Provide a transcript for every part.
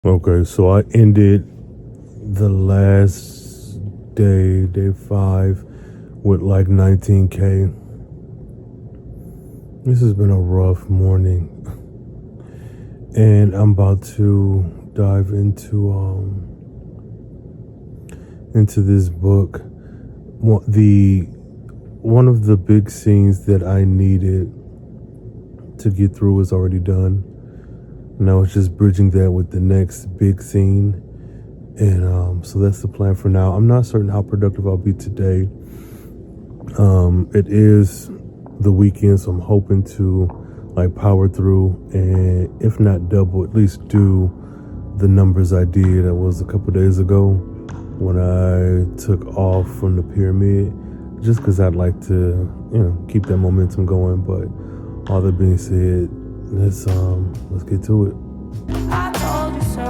Okay, so I ended the last day 5, with like 19K. This has been a rough morning, and I'm about to dive into this book. One of the big scenes that I needed to get through is already done. Now it's just bridging that with the next big scene. And so that's the plan for now. I'm not certain how productive I'll be today. It is the weekend, so I'm hoping to like power through, and if not double, at least do the numbers I did. That was a couple days ago when I took off from the pyramid, just because I'd like to, keep that momentum going. But all that being said, let's get to it. I told you so.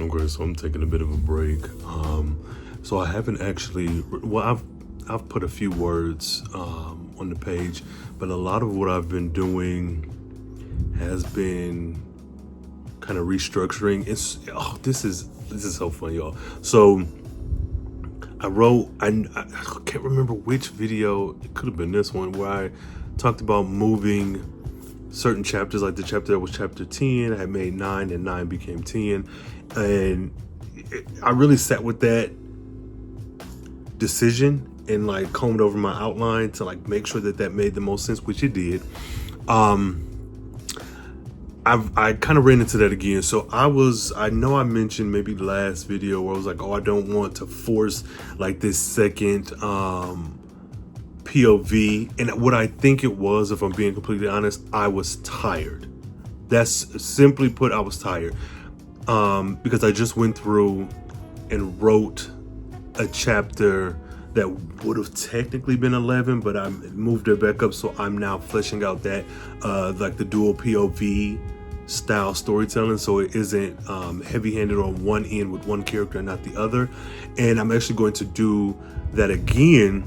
Okay, so I'm taking a bit of a break. So I haven't actually. Well, I've put a few words on the page, but a lot of what I've been doing has been kind of restructuring. This is so fun, y'all. So I wrote. I can't remember which video. It could have been this one where I talked about moving certain chapters, like the chapter that was chapter 10. I had made 9, and 9 became 10. And I really sat with that decision and like combed over my outline to like make sure that made the most sense, which it did. I kind of ran into that again. So I know I mentioned maybe the last video where I was like, oh, I don't want to force like this second POV. And what I think it was, if I'm being completely honest, I was tired. That's simply put, I was tired. Because I just went through and wrote a chapter that would have technically been 11, but I moved it back up, so I'm now fleshing out that like the dual POV style storytelling, so it isn't heavy-handed on one end with one character and not the other. And I'm actually going to do that again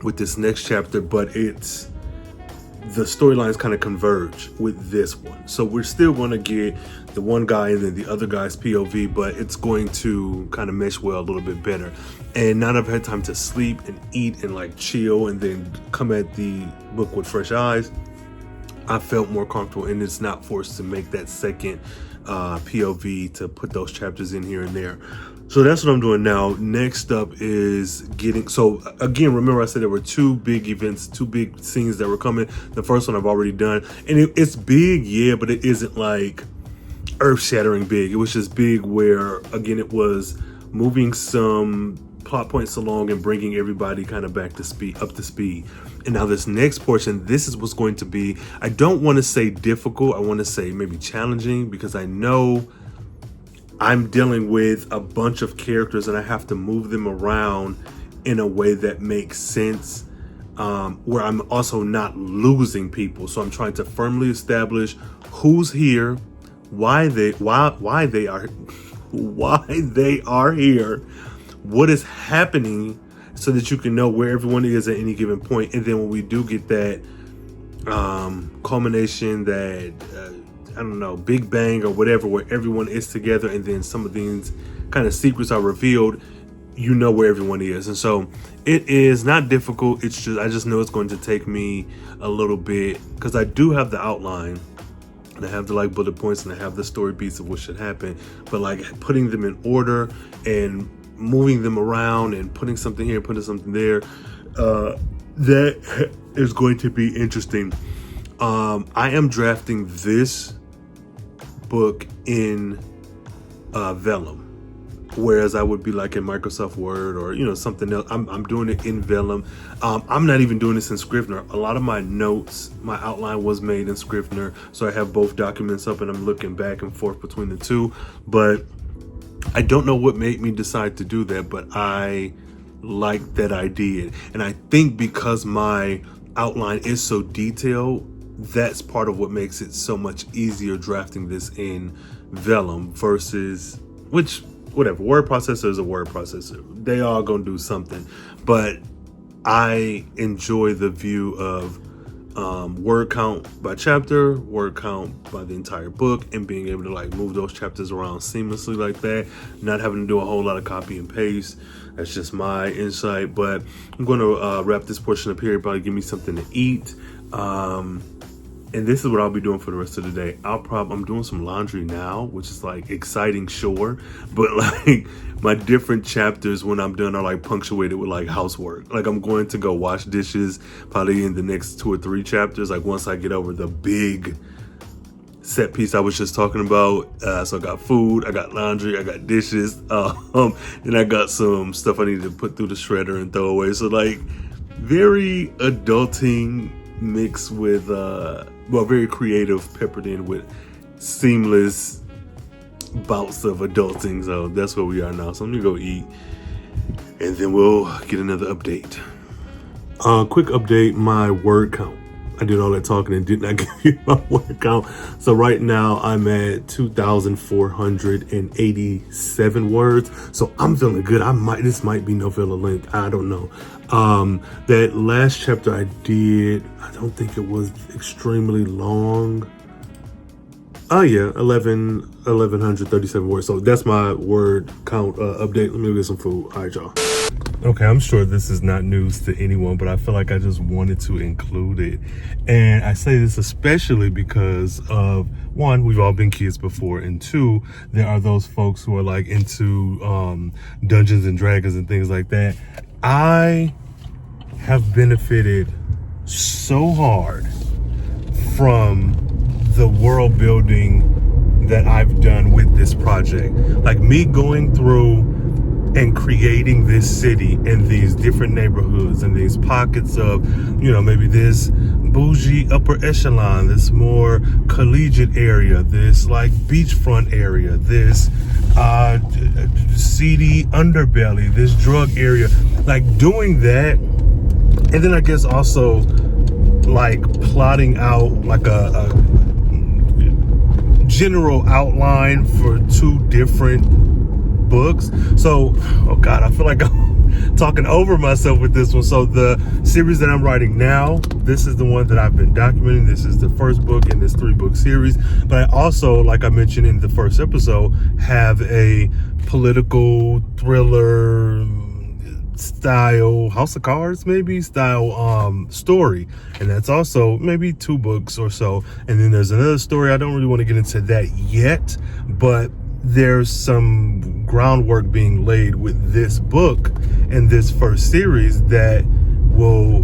with this next chapter, but the storylines kind of converge with this one. So we're still going to get the one guy and then the other guy's POV, but it's going to kind of mesh well a little bit better. And now that I've had time to sleep and eat and like chill and then come at the book with fresh eyes, I felt more comfortable, and it's not forced to make that second POV to put those chapters in here and there. So that's what I'm doing now. Next up is so again, remember I said there were 2 big events, 2 big scenes that were coming. The first one I've already done, and it's big, yeah, but it isn't like earth-shattering big. It was just big where, again, it was moving some plot points along and bringing everybody kind of up to speed. And now this next portion, this is what's going to be, I don't want to say difficult, I want to say maybe challenging, because I know I'm dealing with a bunch of characters and I have to move them around in a way that makes sense, where I'm also not losing people. So I'm trying to firmly establish who's here, why they are here, what is happening, so that you can know where everyone is at any given point. And then when we do get that culmination, that I don't know, big bang or whatever, where everyone is together and then some of these kind of secrets are revealed, you know where everyone is. And so it is not difficult. It's just, I just know it's going to take me a little bit, because I do have the outline and I have the like bullet points and I have the story beats of what should happen, but like putting them in order and moving them around and putting something here, putting something there, that is going to be interesting. I am drafting this book in Vellum, whereas I would be like in Microsoft Word or something else. I'm doing it in Vellum. I'm not even doing this in Scrivener. A lot of my notes, my outline was made in Scrivener, so I have both documents up and I'm looking back and forth between the two. But I don't know what made me decide to do that, but I like that I did. And I think because my outline is so detailed, that's part of what makes it so much easier drafting this in Vellum versus, which whatever. Word processor is a word processor. They all gonna do something. But I enjoy the view of word count by chapter, word count by the entire book, and being able to like move those chapters around seamlessly like that, not having to do a whole lot of copy and paste. That's just my insight. But I'm going to wrap this portion up here, probably give me something to eat. And this is what I'll be doing for the rest of the day. I'm doing some laundry now, which is like exciting, sure, but like my different chapters when I'm done are like punctuated with like housework. Like I'm going to go wash dishes probably in the next 2 or 3 chapters. Like once I get over the big set piece I was just talking about. So I got food, I got laundry, I got dishes, and I got some stuff I need to put through the shredder and throw away. So like very adulting mixed with very creative, peppered in with seamless bouts of adulting. So that's where we are now. So I'm gonna go eat and then we'll get another update. Quick update, my word count. I did all that talking and did not give you my word count. So right now I'm at 2,487 words. So I'm feeling good. This might be novella length. I don't know. That last chapter I did, I don't think it was extremely long. Oh yeah, 1,137 words. So that's my word count update. Let me go get some food. All right, y'all. Okay, I'm sure this is not news to anyone, but I feel like I just wanted to include it. And I say this especially because of, one, we've all been kids before, and two, there are those folks who are like into Dungeons and Dragons and things like that. I have benefited so hard from the world building that I've done with this project. Like me going through and creating this city and these different neighborhoods and these pockets of, maybe this bougie upper echelon, this more collegiate area, this like beachfront area, this seedy underbelly, this drug area, like doing that. And then I guess also like plotting out like a general outline for 2 different books. So, oh God, I feel like I'm talking over myself with this one. So the series that I'm writing now, this is the one that I've been documenting. This is the first book in this 3-book series. But I also, like I mentioned in the first episode, have a political thriller style House of Cards maybe style story, and that's also maybe 2 books or so. And then there's another story. I don't really want to get into that yet, but there's some groundwork being laid with this book and this first series that will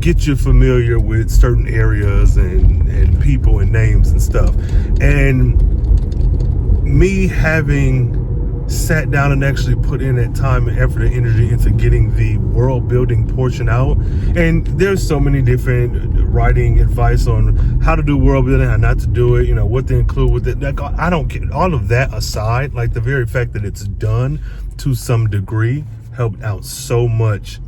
get you familiar with certain areas and people and names and stuff. And me having sat down and actually put in that time and effort and energy into getting the world building portion out, and there's so many different writing advice on how to do world building, how not to do it, what to include with it. Like, I don't get all of that aside. Like the very fact that it's done to some degree helped out so much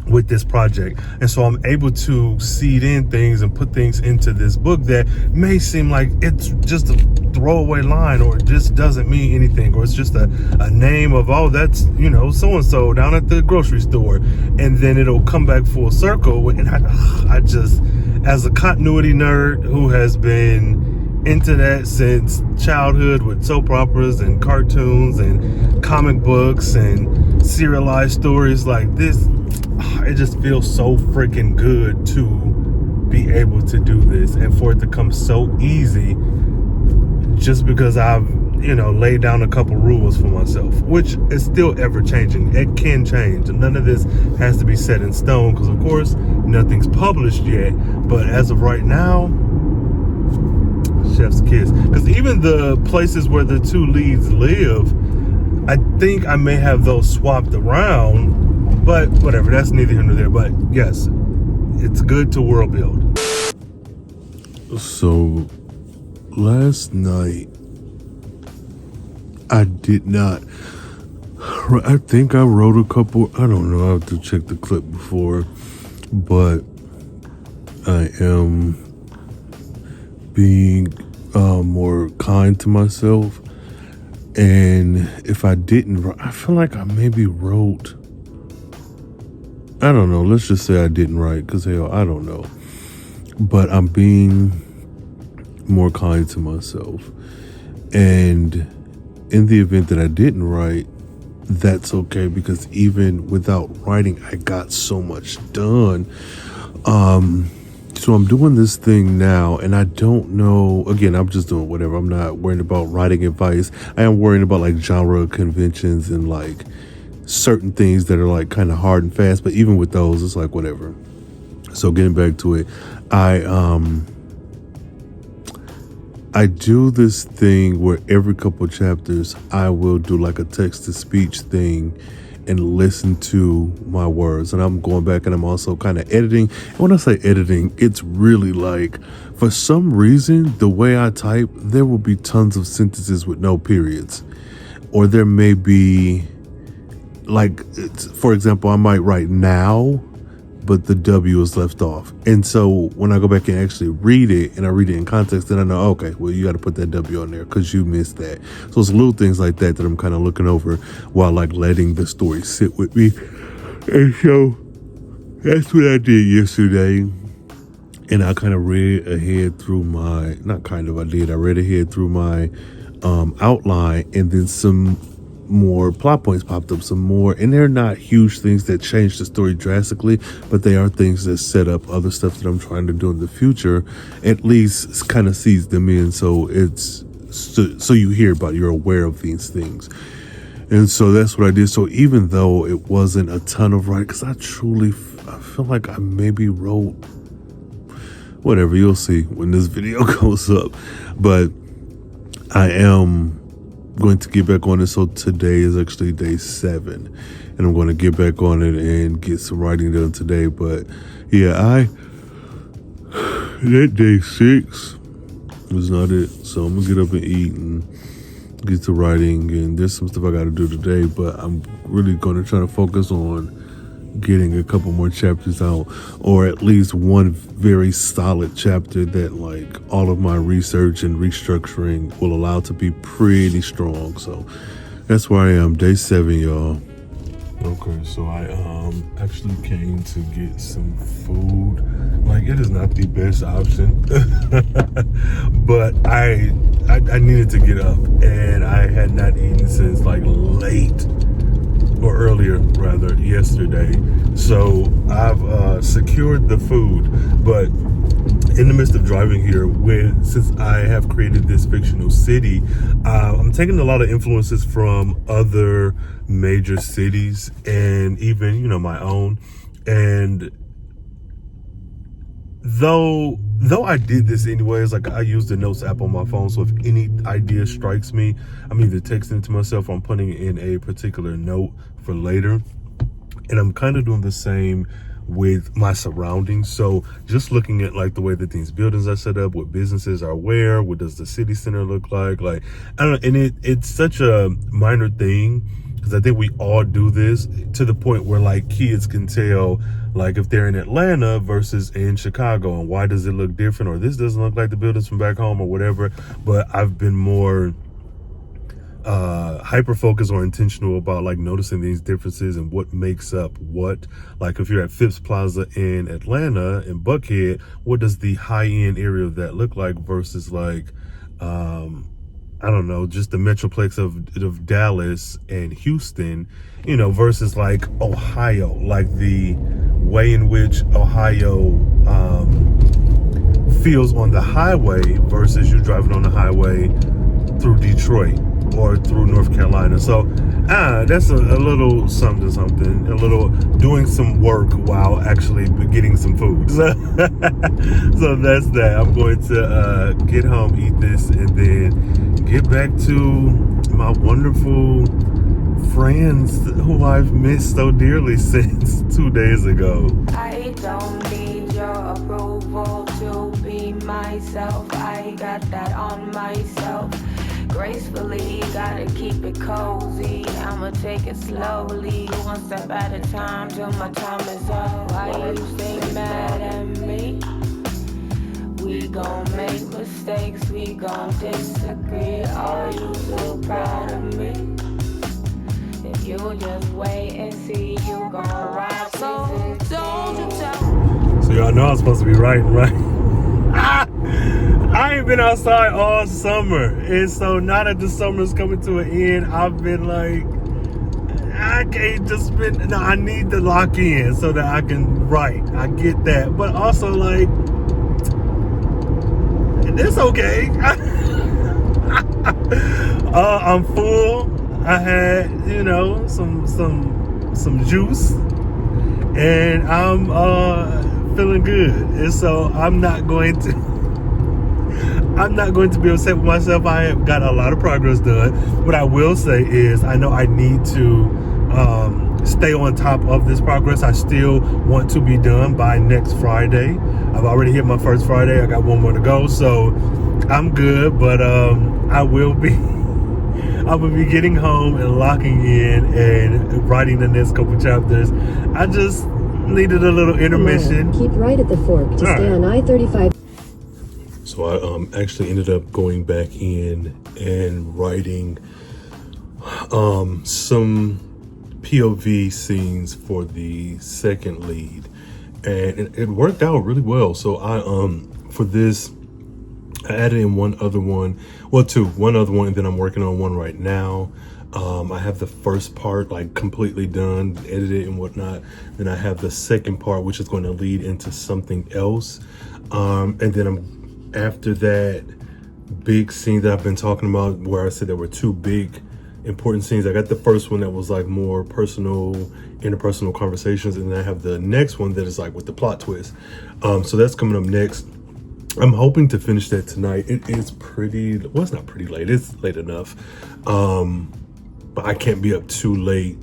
with this project. And so I'm able to seed in things and put things into this book that may seem like it's just a throwaway line, or it just doesn't mean anything, or it's just a name of, oh, that's so-and-so down at the grocery store, and then it'll come back full circle. And I just, as a continuity nerd who has been into that since childhood with soap operas and cartoons and comic books and serialized stories like this, it just feels so freaking good to be able to do this and for it to come so easy, just because I've laid down a couple rules for myself, which is still ever changing. It can change, and none of this has to be set in stone, because of course nothing's published yet. But as of right now, chef's kiss. Because even the places where the 2 leads live, I think I may have those swapped around, but whatever, that's neither here nor there. But yes, it's good to world build. So last night I think I wrote a couple, I don't know, I have to check the clip before, but I am being more kind to myself, And if I didn't, I feel like I maybe wrote, I don't know, let's just say I didn't write, because hell, I don't know. But I'm being more kind to myself. And in the event that I didn't write, that's okay, because even without writing, I got so much done. So I'm doing this thing now, and I don't know, again, I'm just doing whatever. I'm not worrying about writing advice. I am worrying about like genre conventions and like certain things that are like kind of hard and fast, but even with those, it's like whatever. So getting back to it, I do this thing where every couple of chapters I will do like a text-to-speech thing and listen to my words. And I'm going back and I'm also kind of editing. And when I say editing, it's really like, for some reason, the way I type, there will be tons of sentences with no periods. Or there may be, like, for example, I might write now, but the W is left off. And so when I go back and actually read it, and I read it in context, then I know, okay, well, you got to put that W on there because you missed that. So it's little things like that that I'm kind of looking over while like letting the story sit with me. And so that's what I did yesterday. And I kind of read ahead through my, I read ahead through my outline, and then some more plot points popped up, some more, and they're not huge things that change the story drastically, but they are things that set up other stuff that I'm trying to do in the future, at least kind of sees them in, so it's so you hear about it, you're aware of these things. And so that's what I did. So even though it wasn't a ton of writing, because I feel like I maybe wrote whatever, you'll see when this video goes up, but I am going to get back on it. So today is actually day 7, and I'm going to get back on it and get some writing done today. But yeah, that day 6 was not it. So I'm gonna get up and eat and get to writing, and there's some stuff I got to do today, but I'm really going to try to focus on getting a couple more chapters out, or at least one very solid chapter that like all of my research and restructuring will allow to be pretty strong. So that's where I am, day 7, y'all. Okay, so I actually came to get some food. Like, it is not the best option, but I needed to get up, and I had not eaten since like late, or earlier rather, yesterday. So I've secured the food, but in the midst of driving here, since I have created this fictional city, I'm taking a lot of influences from other major cities, and even, my own. And though I did this anyways, like, I use the notes app on my phone, so if any idea strikes me, I'm either texting it to myself or I'm putting in a particular note for later. And I'm kind of doing the same with my surroundings. So just looking at like the way that these buildings are set up, what businesses are where, what does the city center look like, I don't know. And it's such a minor thing, because I think we all do this, to the point where like kids can tell, like, if they're in Atlanta versus in Chicago, and why does it look different, or this doesn't look like the buildings from back home, or whatever. But I've been more hyper focused or intentional about like noticing these differences and what makes up what. Like, if you're at Phipps Plaza in Atlanta, in Buckhead, what does the high-end area of that look like versus like I don't know, just the metroplex of Dallas and Houston, versus like Ohio, like the way in which Ohio feels on the highway versus you driving on the highway through Detroit or through North Carolina. So that's a little something, a little doing some work while actually getting some food. So that's that. I'm going to get home, eat this, and then get back to my wonderful friends who I've missed so dearly since 2 days ago. I don't need your approval to be myself. I got that on myself. Gracefully, gotta keep it cozy. I'ma take it slowly, one step at a time till my time is up. Why you stay mad at me? We gon' make mistakes, we gon' disagree. Are you so proud of me? If you just wait and see, you gon' ride. So don't you tell. So y'all know I'm supposed to be writing, right? I ain't been outside all summer, and so now that the summer's coming to an end, I've been like, I can't just spend. No, I need to lock in so that I can write. I get that, but also like, it's okay. I'm full. I had, you know, some juice, and I'm feeling good. And so I'm not going to be upset with myself. I have got a lot of progress done. What I will say is I know I need to stay on top of this progress. I still want to be done by next Friday. I've already hit my first Friday. I got one more to go, so I'm good. But I will be getting home and locking in and writing the next couple chapters. I just needed a little intermission. Keep right at the fork to stay on I-35. So I actually ended up going back in and writing some POV scenes for the second lead, and it worked out really well. So I for this I added in one other one, and then I'm working on one right now. I have the first part like completely done, edited and whatnot. Then I have the second part, which is going to lead into something else, and then after that big scene that I've been talking about, where I said there were two big important scenes. I got the first one that was like more personal, interpersonal conversations, and then I have the next one that is like with the plot twist. So that's coming up next. I'm hoping to finish that tonight. It is pretty, well, it's not pretty late, it's late enough, but I can't be up too late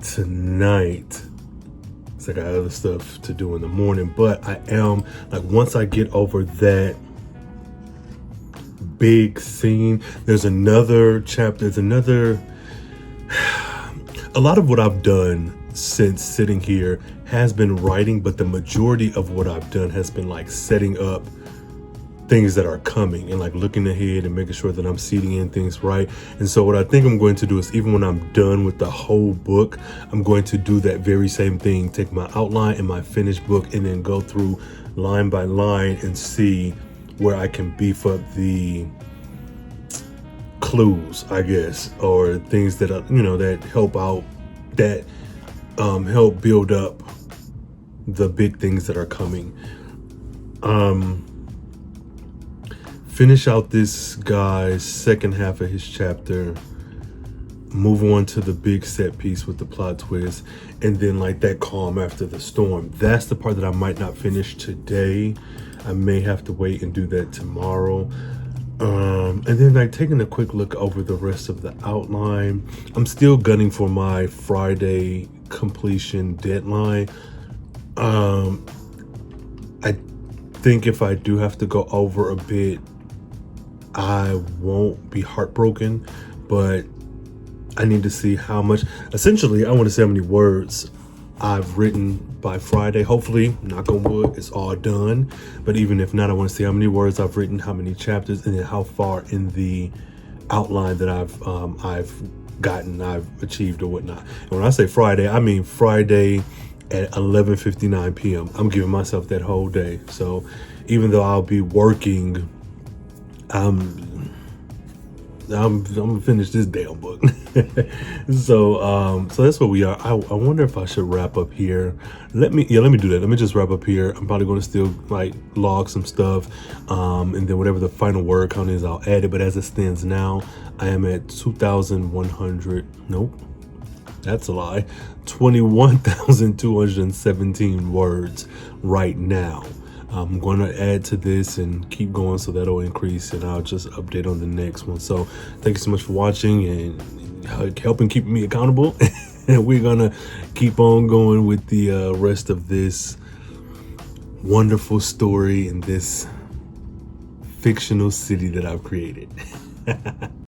tonight. I got other stuff to do in the morning, but I am like, once I get over that big scene, there's another chapter, a lot of what I've done since sitting here has been writing, but the majority of what I've done has been like setting up things that are coming and like looking ahead and making sure that I'm seeding in things right. And so what I think I'm going to do is, even when I'm done with the whole book, I'm going to do that very same thing, take my outline and my finished book and then go through line by line and see where I can beef up the clues, I guess, or things that are, you know, that help out, that help build up the big things that are coming. Finish out this guy's second half of his chapter, move on to the big set piece with the plot twist, and then like that calm after the storm. That's the part that I might not finish today. I may have to wait and do that tomorrow. And then like taking a quick look over the rest of the outline. I'm still gunning for my Friday completion deadline. I think if I do have to go over a bit, I won't be heartbroken, but I need to see how much. Essentially, I want to see how many words I've written by Friday. Hopefully, knock on wood, it's all done. But even if not, I want to see how many words I've written, how many chapters, and then how far in the outline that I've achieved or whatnot. And when I say Friday, I mean Friday at 11:59 p.m. I'm giving myself that whole day. So even though I'll be working, I'm gonna finish this damn book. So that's where we are. I wonder if I should wrap up here. Let me do that. Let me just wrap up here. I'm probably going to still like log some stuff, and then whatever the final word count is, I'll add it. But as it stands now, I am at 2,100. Nope, that's a lie. 21,217 words right now. I'm going to add to this and keep going, so that'll increase, and I'll just update on the next one. So thank you so much for watching and helping keep me accountable. And we're going to keep on going with the rest of this wonderful story in this fictional city that I've created.